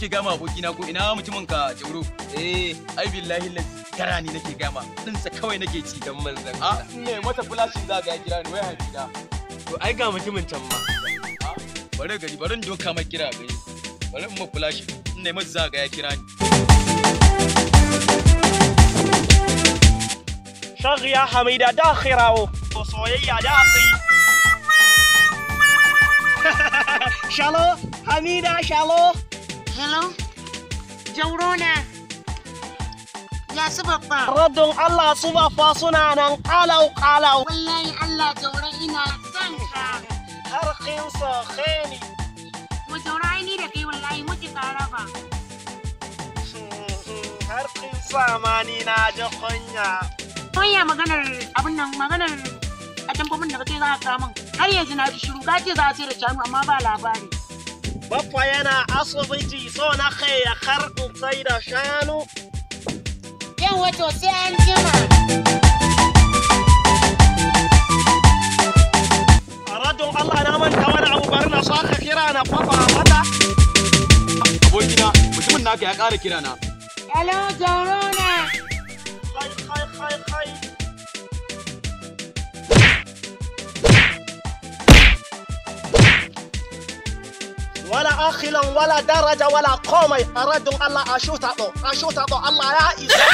nake gama abokina ko ina mutumin ka Jauro. Ai billahi lazi gara ni nake gama. Dinsa kawai nake ci dan manzan. Ne mata flashin za ga ya kira ni wai Hamida. To ai ga mutumin can ma. Bari gari bari doka mai kira gari. Bari mu flashin. Ne mata za ga ya kira ni. Shaghi ya Hamida dakhirawo. Soyayya da kai. Shalo, Hamida, shalo. Hello, Jaurona. Ya su babba. Radon Allah su babba suna nan kalau. Wallahi Allah Jauro ina son ka. Har kin so khani. Mu Jauro ni da kai wallahi muke tsara ba. Har kin sa mani na ji kunya. Kunya maganar a tambamin da kake za ka min. Har yanzu na ji shiru ka ce za a sai da shanu amma ba labari. Baffa yana asibiti so na kai ya karɓi sai da shanu. Yan wato sai an jima. A radon Allah na manta wani abu bari na saka kira na fafa mata. Abokina mutumin naka ya ƙara kira na. Hello Jaurona. Kai. Wala akhilan wala daraja wala komai a radon Allah a shuta ɗo Allah ya isa.